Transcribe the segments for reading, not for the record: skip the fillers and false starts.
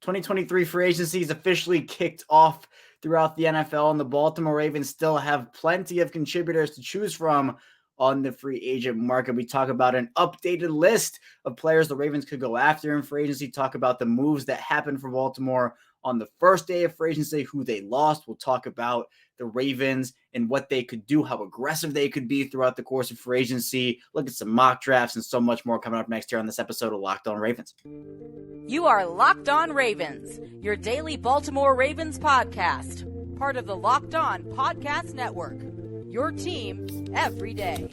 2023 free agency is officially kicked off throughout the NFL, and the Baltimore Ravens still have plenty of contributors to choose from on the free agent market. We talk about an updated list of players the Ravens could go after in free agency, talk about the moves that happened for Baltimore on the first day of free agency, who they lost. We'll talk about the Ravens and what they could do, how aggressive they could be throughout the course of free agency, look at some mock drafts and so much more coming up next year on this episode of Locked On Ravens. You are Locked On Ravens, your daily Baltimore Ravens podcast, part of the Locked On Podcast Network, your team every day.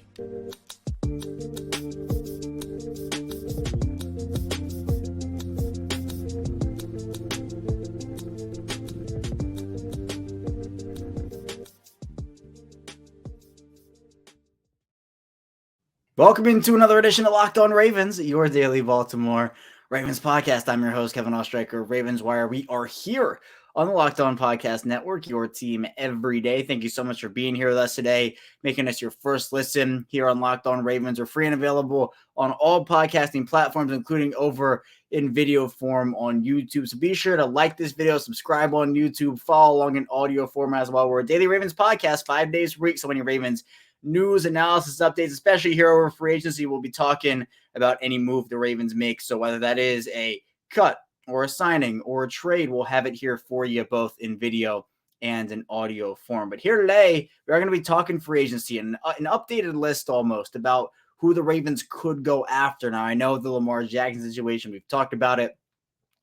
Welcome into another edition of Locked On Ravens, your daily Baltimore Ravens podcast. I'm your host, Kevin Ostreicher, Ravens Wire. We are here on the Locked On Podcast Network, your team every day. Thank you so much for being here with us today, making us your first listen here on Locked On Ravens. We're free and available on all podcasting platforms, including over in video form on YouTube. So be sure to like this video, subscribe on YouTube, follow along in audio format as well. We're a daily Ravens podcast 5 days a week. So any Ravens news, analysis, updates, especially here over free agency, we'll be talking about any move the Ravens make. So whether that is a cut or a signing or a trade, we'll have it here for you both in video and in audio form. But here today, we are going to be talking free agency and an updated list almost about who the Ravens could go after. Now, I know the Lamar Jackson situation, we've talked about it,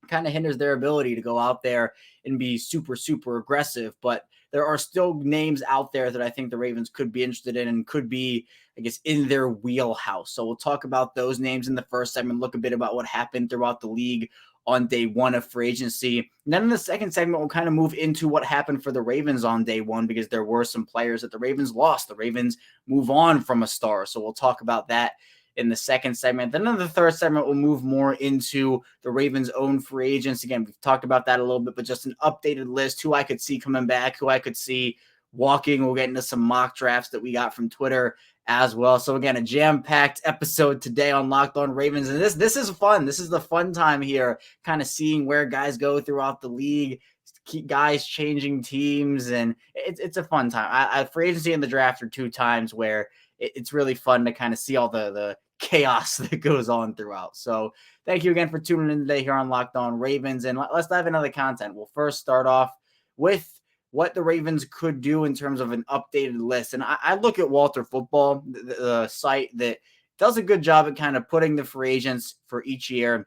kind of hinders their ability to go out there and be super, super aggressive. But there are still names out there that I think the Ravens could be interested in and could be, I guess, in their wheelhouse. So we'll talk about those names in the first segment, look a bit about what happened throughout the league on day one of free agency. And then in the second segment, we'll kind of move into what happened for the Ravens on day one, because there were some players that the Ravens lost. The Ravens move on from a star. So we'll talk about that in the second segment. Then in the third segment, we'll move more into the Ravens' own free agents. Again, we've talked about that a little bit, but just an updated list, who I could see coming back, who I could see walking. We'll get into some mock drafts that we got from Twitter as well. So again, a jam-packed episode today on Locked On Ravens. And this is fun. This is the fun time here, kind of seeing where guys go throughout the league, keep guys changing teams, and it's a fun time. Free agency and the draft are two times where it's really fun to kind of see all the chaos that goes on throughout. So thank you again for tuning in today here on Locked On Ravens. And let's dive into the content. We'll first start off with what the Ravens could do in terms of an updated list. And I look at Walter Football, the site that does a good job at kind of putting the free agents for each year,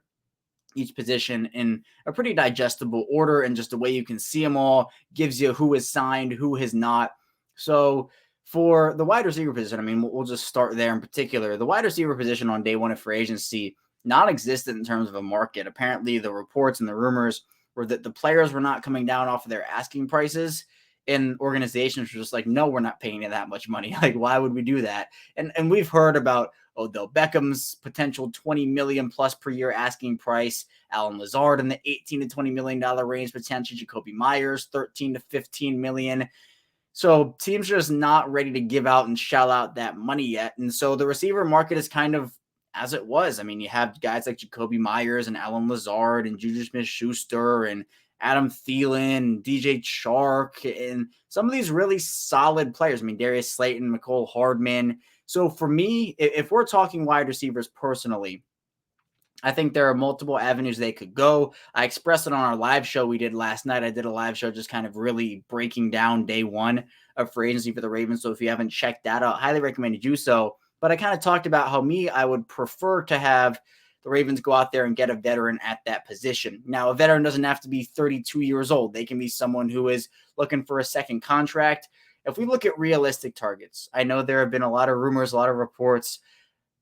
each position, in a pretty digestible order, and just the way you can see them all gives you who is signed, who has not. So for the wide receiver position, I mean, we'll just start there in particular. The wide receiver position on day one of free agency, non-existent in terms of a market. Apparently, the reports and the rumors were that the players were not coming down off of their asking prices, and organizations were just like, no, we're not paying you that much money. Like, why would we do that? And we've heard about Odell Beckham's potential $20 million plus per year asking price, Allen Lazard in the $18 to $20 million range, potentially Jacoby Myers, $13 to $15 million. So teams are just not ready to give out and shell out that money yet. And so the receiver market is kind of as it was. I mean, you have guys like Jacoby Myers and Allen Lazard and Juju Smith-Schuster and Adam Thielen, DJ Chark, and some of these really solid players. I mean, Darius Slayton, Mecole Hardman. So for me, if we're talking wide receivers personally, I think there are multiple avenues they could go. I expressed it on our live show we did last night. I did a live show just kind of really breaking down day one of free agency for the Ravens. So if you haven't checked that out, highly recommend you do so. But I kind of talked about how I would prefer to have the Ravens go out there and get a veteran at that position. Now, a veteran doesn't have to be 32 years old. They can be someone who is looking for a second contract. If we look at realistic targets, I know there have been a lot of rumors, a lot of reports.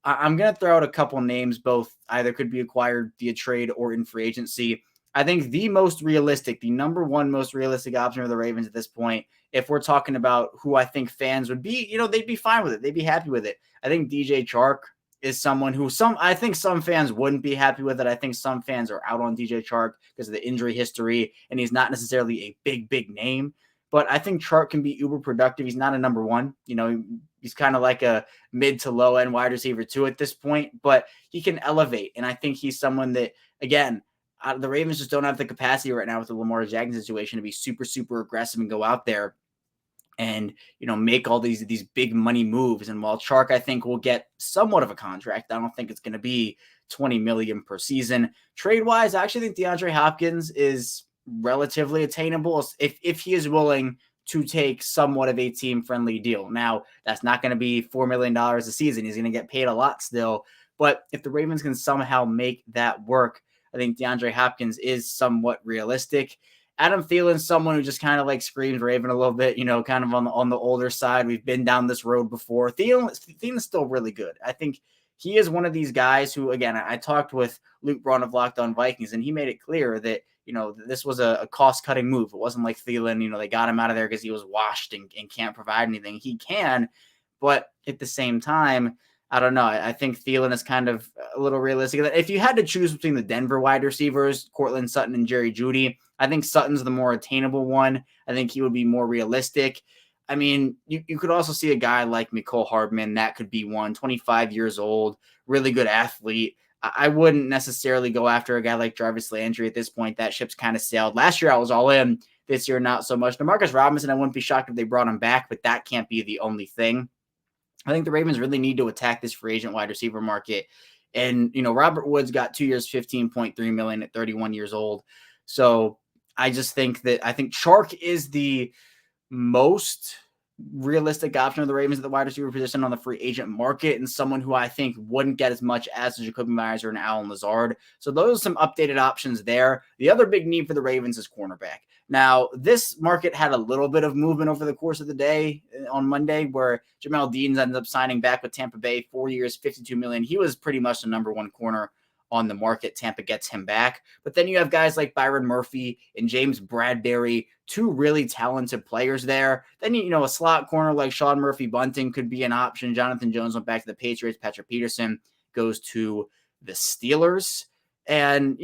I'm going to throw out a couple names, both either could be acquired via trade or in free agency. I think the most realistic, the number one most realistic option for the Ravens at this point, if we're talking about who I think fans would be, they'd be fine with it. They'd be happy with it. I think DJ Chark is someone who I think some fans wouldn't be happy with it. I think some fans are out on DJ Chark because of the injury history, and he's not necessarily a big name. But I think Chark can be uber productive. He's not a number one. He's kind of like a mid to low end wide receiver too at this point, but he can elevate. And I think he's someone that, again, the Ravens just don't have the capacity right now with the Lamar Jackson situation to be super, super aggressive and go out there and, make all these big money moves. And while Chark, I think, will get somewhat of a contract, I don't think it's going to be $20 million per season. Trade-wise, I actually think DeAndre Hopkins is relatively attainable if he is willing to take somewhat of a team-friendly deal. Now, that's not going to be $4 million a season. He's going to get paid a lot still. But if the Ravens can somehow make that work, I think DeAndre Hopkins is somewhat realistic. Adam Thielen's someone who just kind of like screams Raven a little bit, kind of on the older side. We've been down this road before. Thielen's still really good. I think he is one of these guys who, again, I talked with Luke Braun of Locked On Vikings, and he made it clear that, this was a cost-cutting move. It wasn't like Thielen, they got him out of there because he was washed and can't provide anything. He can, but at the same time, I don't know. I think Thielen is kind of a little realistic. If you had to choose between the Denver wide receivers, Cortland Sutton and Jerry Jeudy, I think Sutton's the more attainable one. I think he would be more realistic. I mean, you could also see a guy like Mecole Hardman. That could be one, 25 years old, really good athlete. I wouldn't necessarily go after a guy like Jarvis Landry at this point. That ship's kind of sailed. Last year, I was all in. This year, not so much. DeMarcus Robinson, I wouldn't be shocked if they brought him back, but that can't be the only thing. I think the Ravens really need to attack this free agent wide receiver market. And, Robert Woods got 2 years, $15.3 million at 31 years old. So I just think Chark is the most realistic option of the Ravens at the wide receiver position on the free agent market, and someone who I think wouldn't get as much as Jacoby Myers or an Allen Lazard. So those are some updated options there. The other big need for the Ravens is cornerback. Now, this market had a little bit of movement over the course of the day on Monday, where Jamel Deans ended up signing back with Tampa Bay, 4 years, $52 million. He was pretty much the number one corner on the market. Tampa gets him back. But then you have guys like Byron Murphy and James Bradbury, two really talented players there. Then, a slot corner like Sean Murphy-Bunting could be an option. Jonathan Jones went back to the Patriots. Patrick Peterson goes to the Steelers. And,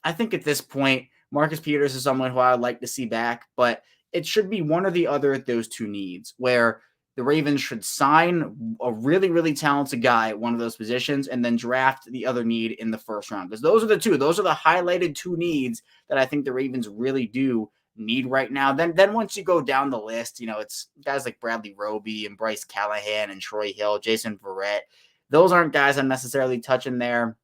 I think at this point, Marcus Peters is someone who I would like to see back, but it should be one or the other of those two needs, where the Ravens should sign a really, really talented guy at one of those positions and then draft the other need in the first round. Because those are the two. Those are the highlighted two needs that I think the Ravens really do need right now. Then once you go down the list, it's guys like Bradley Roby and Bryce Callahan and Troy Hill, Jason Verrett. Those aren't guys I'm necessarily touching there.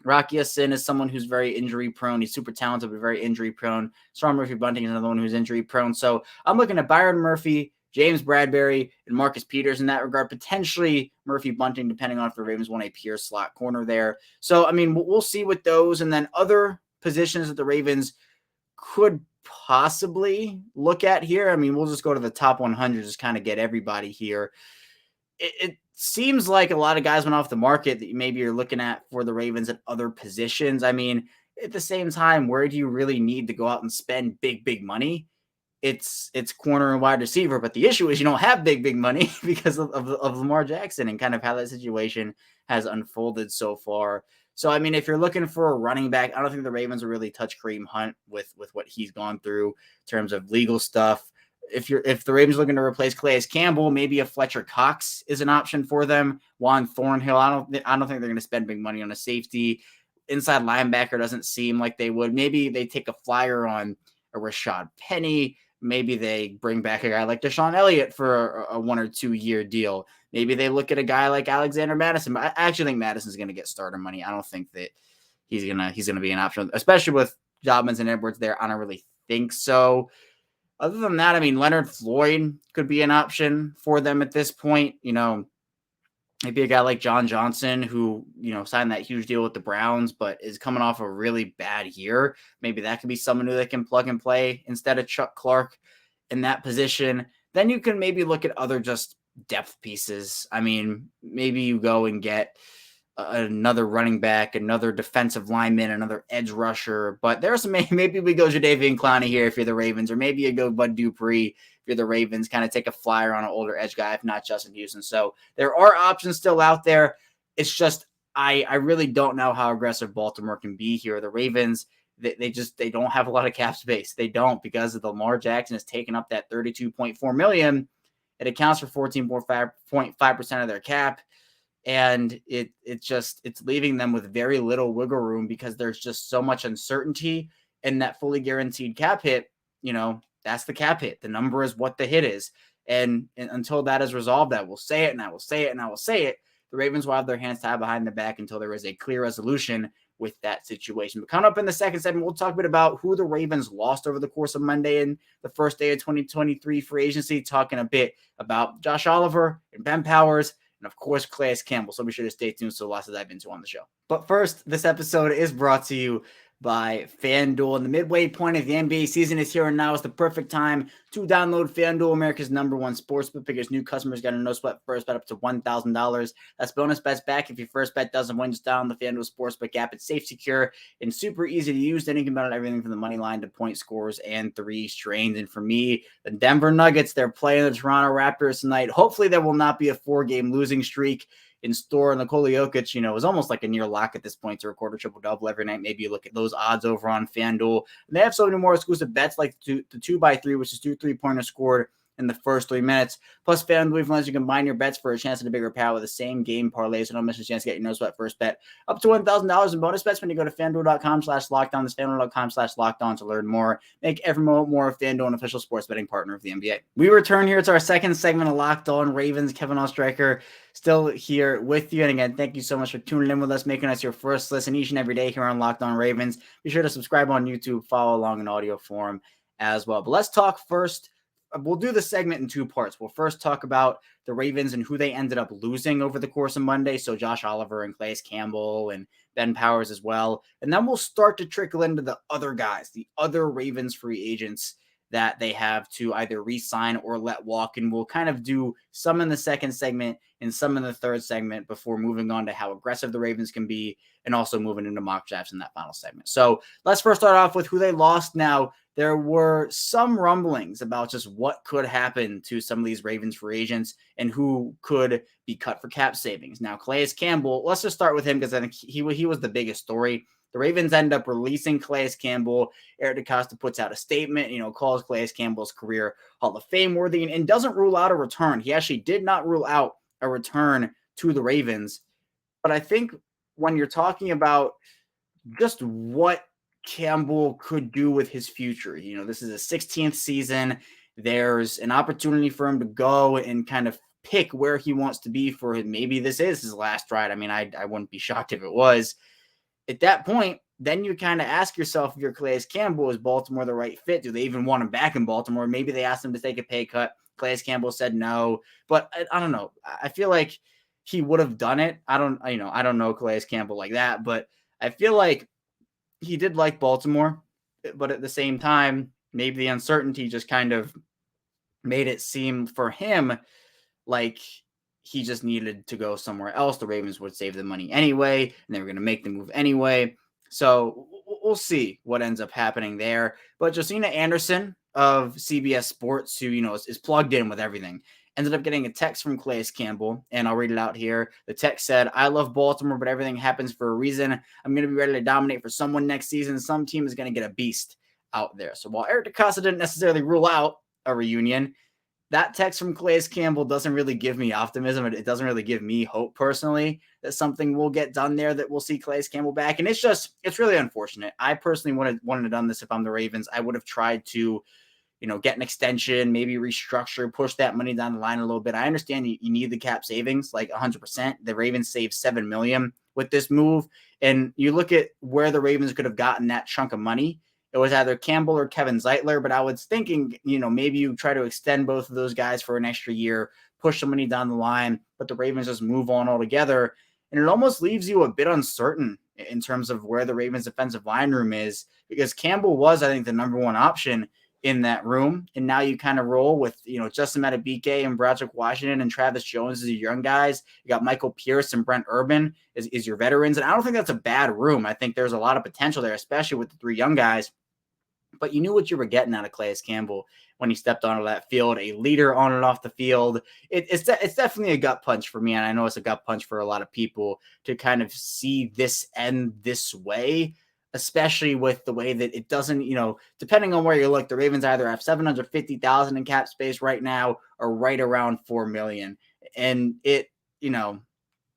Rocky Sin is someone who's very injury prone. He's super talented, but very injury prone. Sean Murphy-Bunting is another one who's injury prone. So I'm looking at Byron Murphy, James Bradbury, and Marcus Peters in that regard. Potentially Murphy-Bunting, depending on if the Ravens want a pure slot corner there. So, I mean, we'll see with those. And then other positions that the Ravens could possibly look at here. I mean, we'll just go to the top 100, just kind of get everybody here. It seems like a lot of guys went off the market that maybe you're looking at for the Ravens at other positions. I mean, at the same time, where do you really need to go out and spend big money? It's corner and wide receiver, but the issue is you don't have big money because of Lamar Jackson and kind of how that situation has unfolded so far. So, I mean, if you're looking for a running back, I don't think the Ravens will really touch Kareem Hunt with what he's gone through in terms of legal stuff. If the Ravens are looking to replace Calais Campbell, maybe a Fletcher Cox is an option for them. Juan Thornhill, I don't think they're going to spend big money on a safety. Inside linebacker doesn't seem like they would. Maybe they take a flyer on a Rashad Penny. Maybe they bring back a guy like Deshaun Elliott for a 1 or 2 year deal. Maybe they look at a guy like Alexander Madison. I actually think Madison's going to get starter money. I don't think that he's gonna be an option, especially with Dobbins and Edwards there. I don't really think so. Other than that, I mean, Leonard Floyd could be an option for them at this point. Maybe a guy like John Johnson who, signed that huge deal with the Browns, but is coming off a really bad year. Maybe that could be someone who they can plug and play instead of Chuck Clark in that position. Then you can maybe look at other just depth pieces. I mean, maybe you go and get another running back, another defensive lineman, another edge rusher. But there's maybe we go Jadeveon Clowney here if you're the Ravens, or maybe you go Bud Dupree if you're the Ravens, kind of take a flyer on an older edge guy, if not Justin Houston. So there are options still out there. It's just I really don't know how aggressive Baltimore can be here. The Ravens, they don't have a lot of cap space. They don't, because of the Lamar Jackson has taken up that $32.4 million. It accounts for 14.5% of their cap. And it's leaving them with very little wiggle room because there's just so much uncertainty. And that fully guaranteed cap hit, that's the cap hit. The number is what the hit is. And until that is resolved, I will say it and I will say it and I will say it. The Ravens will have their hands tied behind their back until there is a clear resolution with that situation. But coming up in the second segment, we'll talk a bit about who the Ravens lost over the course of Monday and the first day of 2023 free agency, talking a bit about Josh Oliver and Ben Powers, and of course, Calais Campbell. So be sure to stay tuned. So lots to dive into on the show. But first, this episode is brought to you by FanDuel. And the midway point of the NBA season is here, and now is the perfect time to download FanDuel, America's #1 sportsbook, because new customers get a no-sweat first bet up to $1,000. That's bonus bets back if your first bet doesn't win. Just download the FanDuel Sportsbook app. It's safe, secure, and super easy to use. Then you can bet on everything from the money line to point scores and three strains. And for me, the Denver Nuggets, they're playing the Toronto Raptors tonight. Hopefully there will not be a 4-game losing streak in store. And Nikola Jokic, is almost like a near lock at this point to record a triple-double every night. Maybe you look at those odds over on FanDuel. And they have so many more exclusive bets, like the 2x3, which is 2 3-pointers scored in the first 3 minutes. Plus, FanDuel even lets you combine your bets for a chance at a bigger payout with the same game parlay. So don't miss a chance to get your no-sweat first bet up to $1,000 in bonus bets when you go to FanDuel.com/lockdown. That's FanDuel.com/lockdown to learn more. Make every moment more of FanDuel, an official sports betting partner of the NBA. We return here to our second segment of Locked On Ravens. Kevin Oestreicher still here with you. And again, thank you so much for tuning in with us, making us your first listen each and every day here on Locked On Ravens. Be sure to subscribe on YouTube, follow along in audio form as well. But let's talk first. We'll do the segment in 2 parts. We'll first talk about the Ravens and who they ended up losing over the course of Monday. So Josh Oliver and Calais Campbell and Ben Powers as well. And then we'll start to trickle into the other guys, the other Ravens free agents that they have to either re-sign or let walk. And we'll kind of do some in the second segment and some in the third segment before moving on to how aggressive the Ravens can be and also moving into mock drafts in that final segment. So let's first start off with who they lost. Now, there were some rumblings about just what could happen to some of these Ravens free agents and who could be cut for cap savings. Now, Calais Campbell, let's just start with him because I think he was the biggest story. The Ravens end up releasing Calais Campbell. Eric DeCosta puts out a statement, calls Calais Campbell's career Hall of Fame worthy and doesn't rule out a return. He actually did not rule out a return to the Ravens. But I think when you're talking about just what Campbell could do with his future, this is a 16th season. There's an opportunity for him to go and kind of pick where he wants to be for him. Maybe this is his last ride. I mean, I wouldn't be shocked if it was. At that point, then you kind of ask yourself, if you're Calais Campbell, is Baltimore the right fit? Do they even want him back in Baltimore? Maybe they asked him to take a pay cut. Calais Campbell said no, but I don't know. I feel like he would have done it. I don't know Calais Campbell like that, but I feel like he did like Baltimore, but at the same time, maybe the uncertainty just kind of made it seem for him like he just needed to go somewhere else. The Ravens would save the money anyway, and they were going to make the move anyway. So we'll see what ends up happening there. But Josina Anderson of CBS Sports, who, is plugged in with everything, ended up getting a text from Calais Campbell, and I'll read it out here. The text said, "I love Baltimore, but everything happens for a reason. I'm going to be ready to dominate for someone next season. Some team is going to get a beast out there." So while Eric DeCosta didn't necessarily rule out a reunion, that text from Calais Campbell doesn't really give me optimism. It doesn't really give me hope personally that something will get done there, that we'll see Calais Campbell back. And it's really unfortunate. I personally wanted to done this if I'm the Ravens. I would have tried to, get an extension, maybe restructure, push that money down the line a little bit. I understand you need the cap savings, like 100%. The Ravens saved $7 million with this move. And you look at where the Ravens could have gotten that chunk of money. It was either Campbell or Kevin Zeitler, but I was thinking, maybe you try to extend both of those guys for an extra year, push the money down the line, but the Ravens just move on altogether. And it almost leaves you a bit uncertain in terms of where the Ravens defensive line room is, because Campbell was, I think, the number one option in that room. And now you kind of roll with, Justin Madubuike and Broderick Washington and Travis Jones as your young guys. You got Michael Pierce and Brent Urban is your veterans. And I don't think that's a bad room. I think there's a lot of potential there, especially with the 3 young guys. But you knew what you were getting out of Calais Campbell when he stepped onto that field, a leader on and off the field. It's definitely a gut punch for me, and I know it's a gut punch for a lot of people to kind of see this end this way, especially with the way that it doesn't, depending on where you look, the Ravens either have $750,000 in cap space right now or right around $4 million. And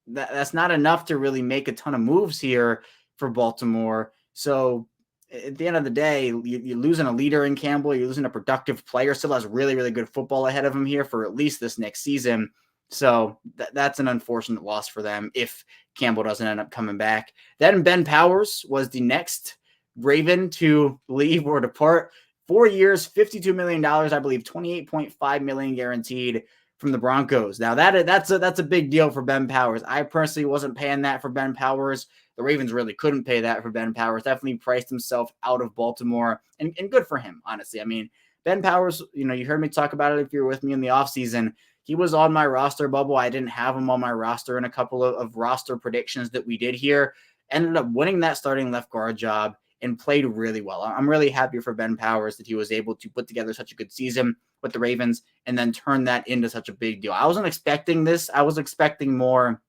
that's not enough to really make a ton of moves here for Baltimore. So at the end of the day, you're losing a leader in Campbell. You're losing a productive player. Still has really, really good football ahead of him here for at least this next season. So that's an unfortunate loss for them if Campbell doesn't end up coming back. Then Ben Powers was the next Raven to leave or depart. 4 years, $52 million, I believe, $28.5 million guaranteed from the Broncos. Now that's a big deal for Ben Powers. I personally wasn't paying that for Ben Powers. The Ravens really couldn't pay that for Ben Powers. Definitely priced himself out of Baltimore, and good for him, honestly. I mean, Ben Powers, you heard me talk about it if you were with me in the offseason. He was on my roster bubble. I didn't have him on my roster in a couple of roster predictions that we did here. Ended up winning that starting left guard job and played really well. I'm really happy for Ben Powers that he was able to put together such a good season with the Ravens and then turn that into such a big deal. I wasn't expecting this. I was expecting more,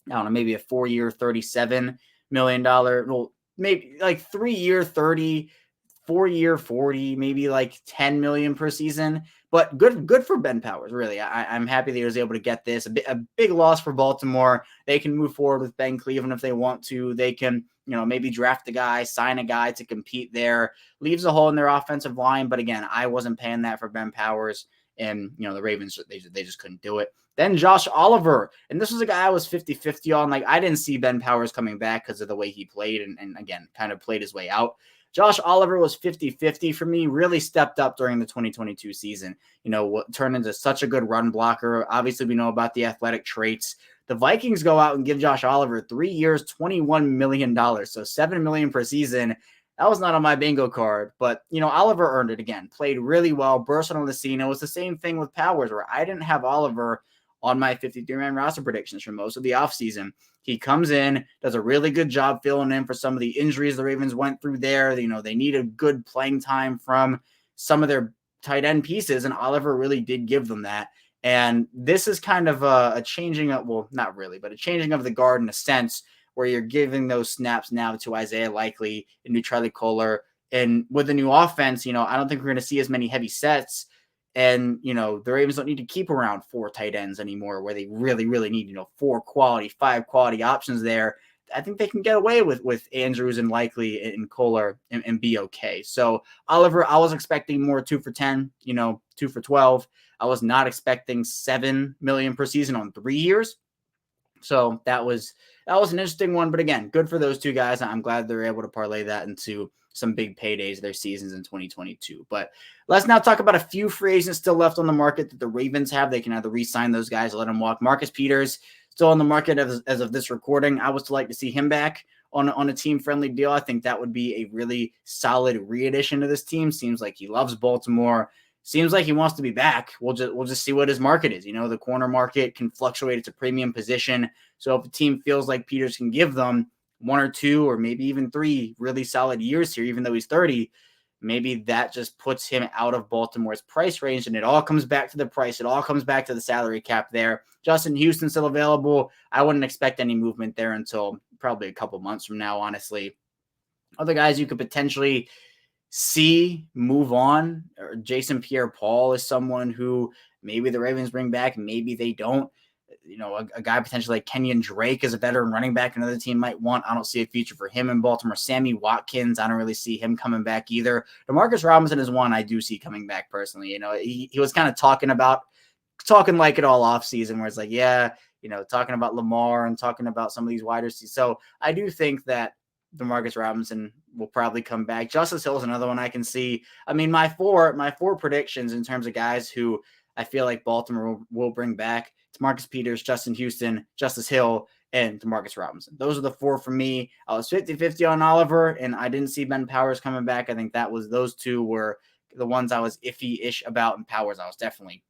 I don't know, maybe a 4-year, $37 million, well, maybe like 3-year, 30, 4-year, 40, maybe like 10 million per season. But good for Ben Powers, really. I'm happy that he was able to get this. A big loss for Baltimore. They can move forward with Ben Cleveland if they want to. They can, maybe draft a guy, sign a guy to compete there. Leaves a hole in their offensive line. But again, I wasn't paying that for Ben Powers. And, the Ravens, they just couldn't do it. Then Josh Oliver. And this was a guy I was 50-50 on. Like, I didn't see Ben Powers coming back because of the way he played and again, kind of played his way out. Josh Oliver was 50-50 for me, really stepped up during the 2022 season, turned into such a good run blocker. Obviously, we know about the athletic traits. The Vikings go out and give Josh Oliver 3 years, $21 million, so $7 million per season. That was not on my bingo card, but, Oliver earned it again, played really well, burst on the scene. It was the same thing with Powers, where I didn't have Oliver on my 53-man roster predictions for most of the offseason. He comes in, does a really good job filling in for some of the injuries the Ravens went through there. They need a good playing time from some of their tight end pieces, and Oliver really did give them that. And this is kind of a changing of, well, not really, but a changing of the guard in a sense where you're giving those snaps now to Isaiah Likely and to Charlie Kohler. And with the new offense, I don't think we're going to see as many heavy sets. And, the Ravens don't need to keep around 4 tight ends anymore where they really, really need, 5 quality options there. I think they can get away with Andrews and Likely and Kohler and be okay. So Oliver, I was expecting more 2 for 10, 2 for 12. I was not expecting $7 million per season on 3 years. So that was an interesting one. But again, good for those two guys. I'm glad they're able to parlay that into some big paydays of their seasons in 2022. But let's now talk about a few free agents still left on the market that the Ravens have. They can either re-sign those guys or let them walk. Marcus Peters still on the market as of this recording. I would still like to see him back on a team-friendly deal. I think that would be a really solid re-addition to this team. Seems like he loves Baltimore. Seems like he wants to be back. We'll just see what his market is. The corner market can fluctuate. It's a premium position. So if a team feels like Peters can give them 1 or 2 or maybe even 3 really solid years here, even though he's 30, maybe that just puts him out of Baltimore's price range, and it all comes back to the price. It all comes back to the salary cap there. Justin Houston still available. I wouldn't expect any movement there until probably a couple months from now, honestly. Other guys you could potentially see move on, or Jason Pierre-Paul is someone who maybe the Ravens bring back, maybe they don't. A guy potentially like Kenyon Drake is a veteran running back another team might want. I don't see a future for him in Baltimore. Sammy Watkins, I don't really see him coming back either. DeMarcus Robinson is one I do see coming back personally. He was kind of talking like it all off season where it's like, yeah, talking about Lamar and talking about some of these wide receivers. So I do think that DeMarcus Robinson will probably come back. Justice Hill is another one I can see. I mean, my four predictions in terms of guys who I feel like Baltimore will bring back, it's Marcus Peters, Justin Houston, Justice Hill, and DeMarcus Robinson. Those are the 4 for me. I was 50-50 on Oliver, and I didn't see Ben Powers coming back. I think those 2 were the ones I was iffy-ish about, and Powers I was definitely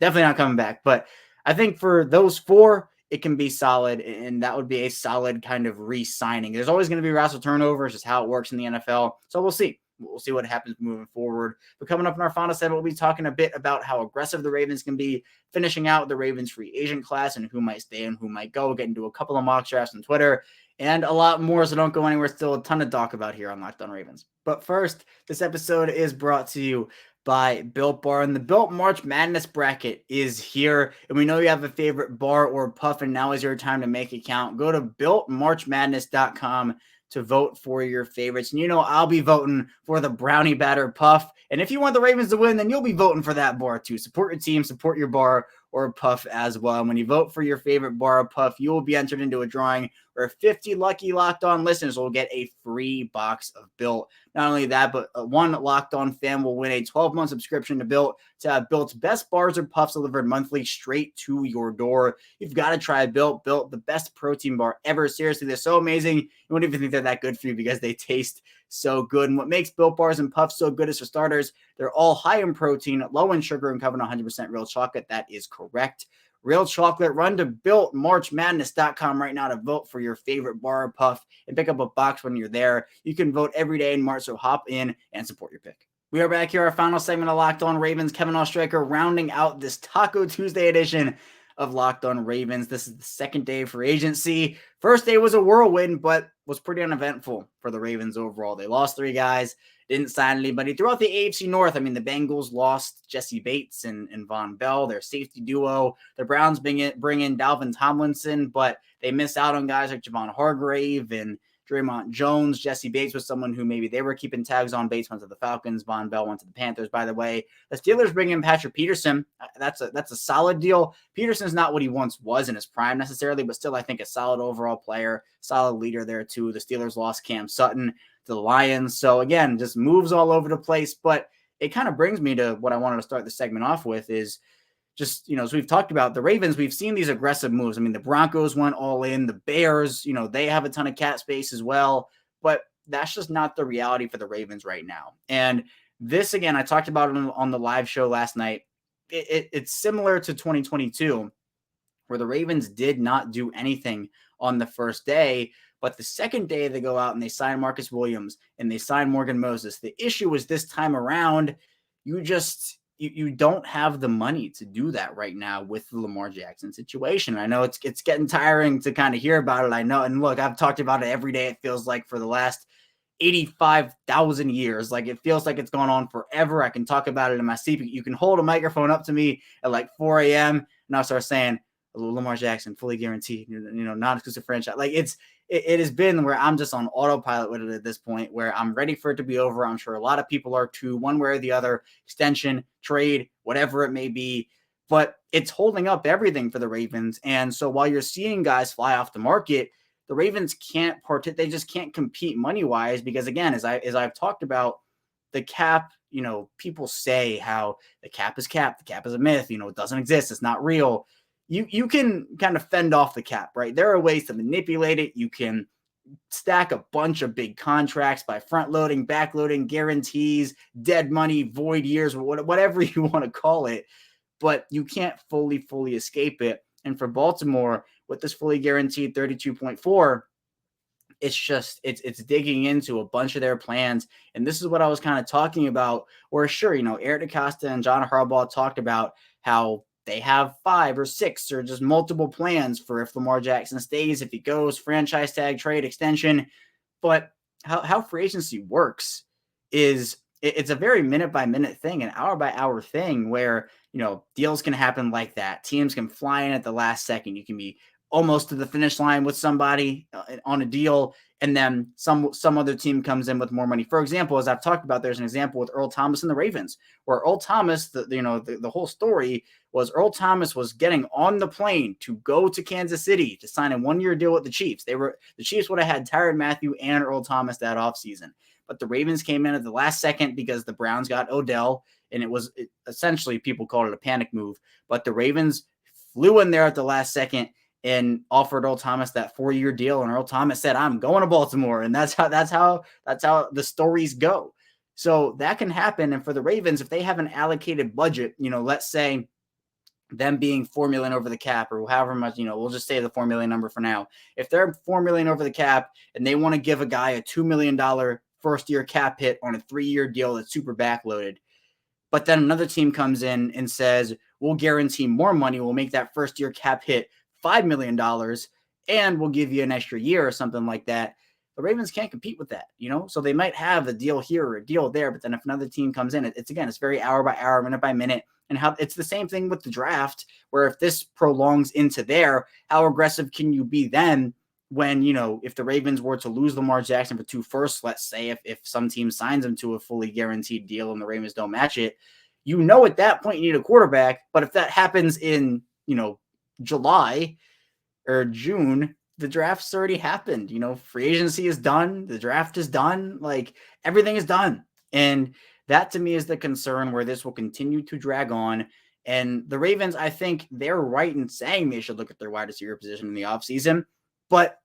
not coming back. But I think for those 4, it can be solid, and that would be a solid kind of re-signing. There's always going to be roster turnover. It's just how it works in the NFL. So we'll see. We'll see what happens moving forward. But coming up in our final segment, we'll be talking a bit about how aggressive the Ravens can be, finishing out the Ravens free agent class and who might stay and who might go, get into a couple of mock drafts on Twitter, and a lot more. So don't go anywhere. Still a ton to talk about here on Locked On Ravens. But first, this episode is brought to you by Built Bar, and the Built March Madness bracket is here, and we know you have a favorite bar or puff, and now is your time to make it count. Go to builtmarchmadness.com to vote for your favorites. And I'll be voting for the brownie batter puff. And if you want the Ravens to win, then you'll be voting for that bar too. Support your team, support your bar or puff as well. And when you vote for your favorite bar or puff, you will be entered into a drawing where 50 lucky Locked On listeners will get a free box of Built. Not only that, but one Locked On fan will win a 12-month subscription to Built to have Built's best bars or puffs delivered monthly straight to your door. You've got to try Built. Built, the best protein bar ever. Seriously, they're so amazing. You won't even think they're that good for you because they taste so good. And what makes Built bars and puffs so good is, for starters, they're all high in protein, low in sugar, and covered in 100% real chocolate. That is correct. Real chocolate. Run to builtmarchmadness.com right now to vote for your favorite bar or puff and pick up a box when you're there. You can vote every day in March, so hop in and support your pick. We are back here, our final segment of Locked On Ravens. Kevin Oestreicher rounding out this Taco Tuesday edition of Locked On Ravens. This is the second day of free agency. First day was a whirlwind, but was pretty uneventful for the Ravens overall. They lost 3 guys, didn't sign anybody. Throughout the AFC North, the Bengals lost Jesse Bates and Von Bell, their safety duo. The Browns bring in Dalvin Tomlinson, but they missed out on guys like Javon Hargrave and Draymond Jones. Jesse Bates was someone who maybe they were keeping tags on. Bates went to the Falcons. Von Bell went to the Panthers, by the way. The Steelers bring in Patrick Peterson. That's a solid deal. Peterson's not what he once was in his prime necessarily, but still I think a solid overall player, solid leader there too. The Steelers lost Cam Sutton to the Lions. So again, just moves all over the place. But it kind of brings me to what I wanted to start the segment off with is just, as we've talked about the Ravens, we've seen these aggressive moves. The Broncos went all in. The Bears, they have a ton of cap space as well. But that's just not the reality for the Ravens right now. And this, again, I talked about it on the live show last night. It's similar to 2022, where the Ravens did not do anything on the first day. But the second day they go out and they sign Marcus Williams and they sign Morgan Moses. The issue is this time around, you don't have the money to do that right now with the Lamar Jackson situation. I know it's getting tiring to kind of hear about it. I know. And look, I've talked about it every day. It feels like for the last 85,000 years. Like it feels like it's gone on forever. I can talk about it in my sleep. You can hold a microphone up to me at like 4 a.m. and I'll start saying Lamar Jackson, fully guaranteed, non-exclusive franchise. Like it has been where I'm just on autopilot with it at this point, where I'm ready for it to be over. I'm sure a lot of people are too, one way or the other, extension, trade, whatever it may be, but it's holding up everything for the Ravens. And so while you're seeing guys fly off the market, the Ravens can't they just can't compete money-wise because, again, as I've talked about, the cap, people say how the cap is capped, the cap is a myth, it doesn't exist, it's not real. You can kind of fend off the cap, right? There are ways to manipulate it. You can stack a bunch of big contracts by front loading, back loading, guarantees, dead money, void years, whatever you want to call it. But you can't fully escape it. And for Baltimore, with this fully guaranteed 32.4, it's digging into a bunch of their plans. And this is what I was kind of talking about, where sure, Eric DeCosta and John Harbaugh talked about how they have 5 or 6 or just multiple plans for if Lamar Jackson stays, if he goes, franchise tag, trade, extension. But how free agency works is it's a very minute by minute thing, an hour by hour thing where, deals can happen like that. Teams can fly in at the last second. You can be almost to the finish line with somebody on a deal, and then some other team comes in with more money. For example, as I've talked about, there's an example with Earl Thomas and the Ravens, where Earl Thomas, the whole story was Earl Thomas was getting on the plane to go to Kansas City to sign a 1-year deal with the Chiefs. The Chiefs would have had Tyrann Mathieu and Earl Thomas that offseason. But the Ravens came in at the last second because the Browns got Odell, and essentially people called it a panic move. But the Ravens flew in there at the last second and offered Earl Thomas that 4-year deal. And Earl Thomas said, I'm going to Baltimore. And that's how the stories go. So that can happen. And for the Ravens, if they have an allocated budget, let's say them being $4 million over the cap or however much, we'll just say the $4 million number for now. If they're $4 million over the cap and they want to give a guy a $2 million first-year cap hit on a 3-year deal that's super backloaded. But then another team comes in and says, we'll guarantee more money. We'll make that first-year cap hit $5 million, and we'll give you an extra year or something like that. The Ravens can't compete with that, So they might have a deal here or a deal there, but then if another team comes in, it's very hour by hour, minute by minute. And how it's the same thing with the draft, where if this prolongs into there, how aggressive can you be then when, if the Ravens were to lose Lamar Jackson for 2 firsts, let's say, if some team signs him to a fully guaranteed deal and the Ravens don't match it, at that point you need a quarterback. But if that happens in, July or June, the draft's already happened. Free agency is done. The draft is done. Like, everything is done. And that to me is the concern, where this will continue to drag on. And the Ravens, I think they're right in saying they should look at their wide receiver position in the offseason. But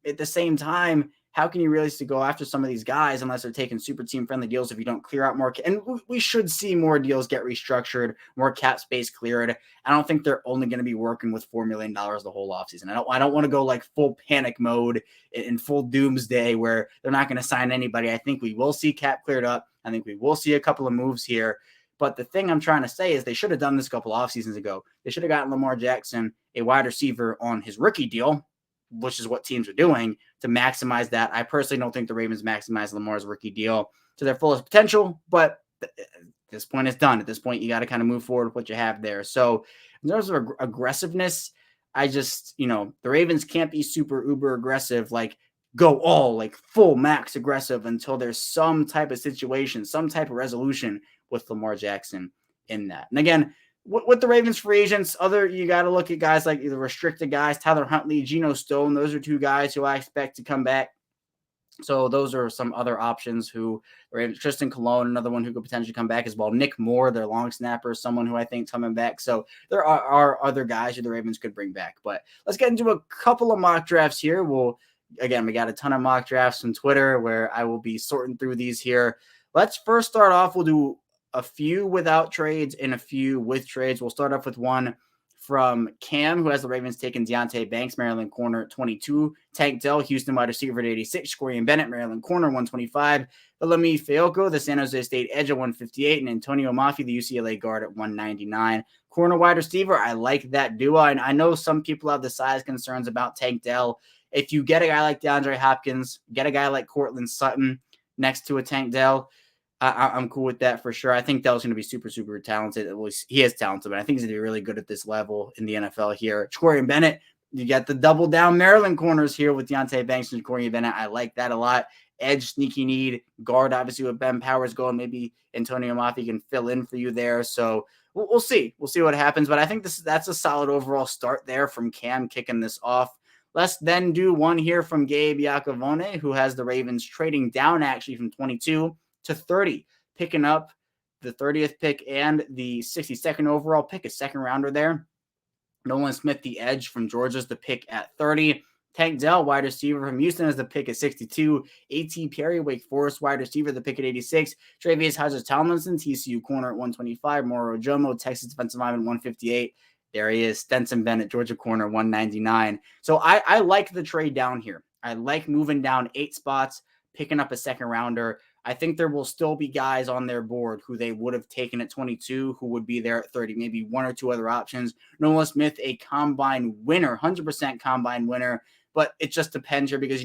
at the same time, how can you really go after some of these guys unless they're taking super team friendly deals if you don't clear out more? And we should see more deals get restructured, more cap space cleared. I don't think they're only going to be working with $4 million the whole offseason. I don't want to go like full panic mode in full doomsday where they're not going to sign anybody. I think we will see cap cleared up. I think we will see a couple of moves here. But the thing I'm trying to say is they should have done this a couple off seasons ago. They should have gotten Lamar Jackson a wide receiver on his rookie deal, which is what teams are doing to maximize that. I personally don't think the Ravens maximize Lamar's rookie deal to their fullest potential, but at this point it's done. At this point, you got to kind of move forward with what you have there. So in terms of aggressiveness, I just, the Ravens can't be super uber aggressive, like go all like full max aggressive until there's some type of situation, some type of resolution with Lamar Jackson in that. And again, with the Ravens free agents, you got to look at guys like the restricted guys, Tyler Huntley, Geno Stone. Those are 2 guys who I expect to come back. So those are some other options who Ravens. Tristan Colon, another one who could potentially come back as well. Nick Moore, their long snapper, someone who I think is coming back. So there are other guys who the Ravens could bring back. But let's get into a couple of mock drafts here. We got a ton of mock drafts on Twitter where I will be sorting through these here. Let's first start off. We'll do a few without trades and a few with trades. We'll start off with one from Cam, who has the Ravens taking Deonte Banks, Maryland corner at 22. Tank Dell, Houston wide receiver at 86. Corian Bennett, Maryland corner, 125. Alemi Fayoko, the San Jose State edge at 158. And Antonio Mafi, the UCLA guard at 199. Corner wide receiver, I like that duo. And I know some people have the size concerns about Tank Dell. If you get a guy like DeAndre Hopkins, get a guy like Cortland Sutton next to a Tank Dell, I'm cool with that for sure. I think Dell's going to be super, super talented. At least he is talented, but I think he's going to be really good at this level in the NFL here. Corian Bennett, you got the double down Maryland corners here with Deonte Banks and Corian Bennett. I like that a lot. Edge, sneaky need. Guard, obviously, with Ben Powers going. Maybe Antonio Mafi can fill in for you there. So we'll see. We'll see what happens. But I think that's a solid overall start there from Cam kicking this off. Let's then do one here from Gabe Iacovone, who has the Ravens trading down actually from 22 to 30, picking up the 30th pick and the 62nd overall pick, a second rounder there. Nolan Smith, the edge from Georgia's the pick at 30. Tank Dell, wide receiver from Houston, is the pick at 62. A.T. Perry, Wake Forest, wide receiver, the pick at 86. Travius Hodges-Tomlinson, TCU corner at 125. Moro Ojomo, Texas defensive lineman, 158. There he is. Stenson Bennett, Georgia corner, 199. So I like the trade down here. I like moving down 8 spots, picking up a second rounder. I think there will still be guys on their board who they would have taken at 22 who would be there at 30, maybe 1 or 2 other options. Nolan Smith, a combine winner, 100% combine winner, but it just depends here because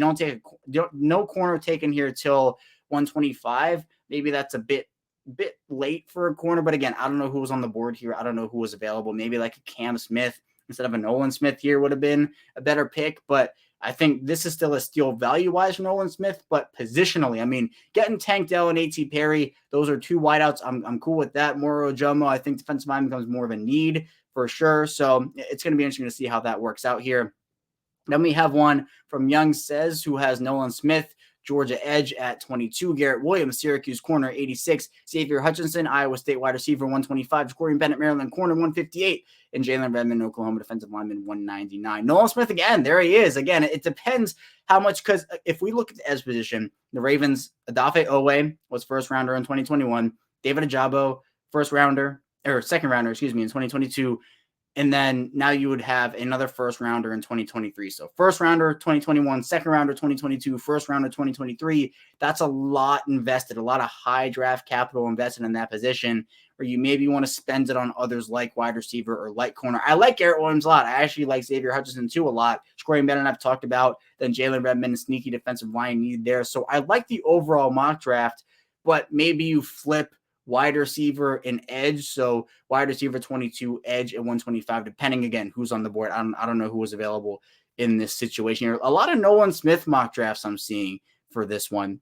no corner taken here till 125. Maybe that's a bit late for a corner, but again, I don't know who was on the board here. I don't know who was available. Maybe like a Cam Smith instead of a Nolan Smith here would have been a better pick, but I think this is still a steal value-wise for Nolan Smith, but positionally, I mean, getting Tank Dell and A.T. Perry, those are 2 wideouts. I'm cool with that. Moro Ojomo, I think defensive line becomes more of a need for sure. So it's going to be interesting to see how that works out here. Then we have one from Young Says, who has Nolan Smith, Georgia edge at 22. Garrett Williams, Syracuse corner, 86. Xavier Hutchinson, Iowa State wide receiver, 125. Corian Bennett, Maryland corner, 158. And Jalen Redmond, Oklahoma defensive lineman, 199. Nolan Smith again, there he is. Again, it depends how much, because if we look at the edge position, the Ravens, Odafe Owe was first rounder in 2021. David Ajabo, second rounder, in 2022. And then now you would have another first rounder in 2023. So first rounder 2021, second rounder 2022, first rounder 2023. That's a lot invested, a lot of high draft capital invested in that position, where you maybe want to spend it on others like wide receiver or like corner. I like Garrett Williams a lot. I actually like Xavier Hutchinson too a lot. Scoring better than I've talked about. Then Jalen Redmond, sneaky defensive line need there. So I like the overall mock draft, but maybe you flip wide receiver and edge. So wide receiver 22, edge at 125, depending again who's on the board. I don't know who was available in this situation here. A lot of Nolan Smith mock drafts I'm seeing for this one.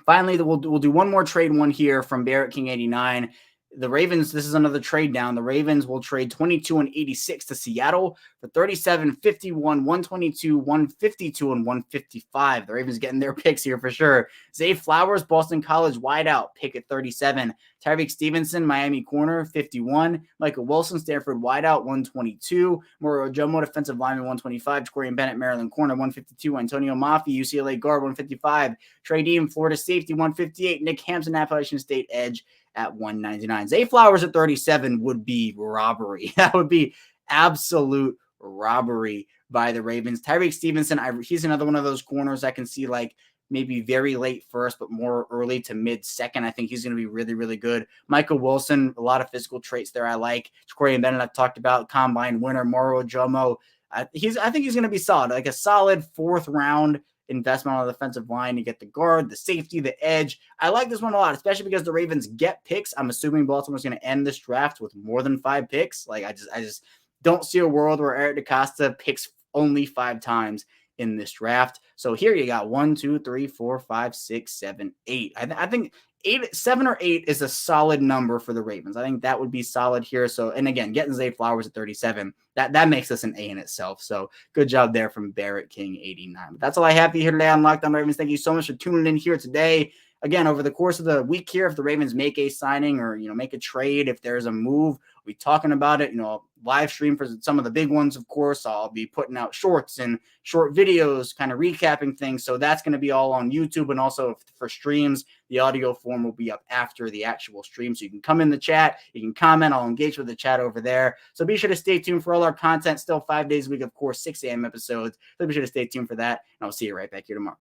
Finally, we'll do one more trade one here from Barrett King 89. The Ravens, this is another trade down. The Ravens will trade 22 and 86 to Seattle for 37, 51, 122, 152, and 155. The Ravens getting their picks here for sure. Zay Flowers, Boston College wideout, pick at 37. Tyreek Stevenson, Miami corner, 51. Michael Wilson, Stanford wideout, 122. Moro Jomo, defensive lineman, 125. Jacorian Bennett, Maryland corner, 152. Antonio Mafi, UCLA guard, 155. Trey Dean, Florida safety, 158. Nick Hampson, Appalachian State edge at 199. Zay Flowers at 37 would be robbery. That would be absolute robbery by the Ravens. Tyreek Stevenson, he's another one of those corners I can see like maybe very late first, but more early to mid second. I think he's going to be really, really good. Michael Wilson, a lot of physical traits there I like. Jacorian Bennett, I've talked about, combine winner. Moro Jomo, I think he's going to be solid, like a solid fourth round investment on the defensive line to get the guard, the safety, the edge. I like this one a lot, especially because the Ravens get picks. I'm assuming Baltimore's going to end this draft with more than 5 picks. Like I just don't see a world where Eric DeCosta picks only 5 times in this draft. So here you got 1, 2, 3, 4, 5, 6, 7, 8. I think 7 or 8 is a solid number for the Ravens. I think that would be solid here. So, and again, getting Zay Flowers at 37, that makes this an A in itself. So good job there from Barrett King 89. But that's all I have for you here today on Locked On Ravens. Thank you so much for tuning in here today. Again, over the course of the week here, if the Ravens make a signing or, make a trade, if there's a move, we'll be talking about it, live stream for some of the big ones, of course. I'll be putting out shorts and short videos, kind of recapping things. So that's going to be all on YouTube. And also for streams, the audio form will be up after the actual stream. So you can come in the chat, you can comment, I'll engage with the chat over there. So be sure to stay tuned for all our content, still 5 days a week, of course, 6 a.m. episodes. So be sure to stay tuned for that. And I'll see you right back here tomorrow.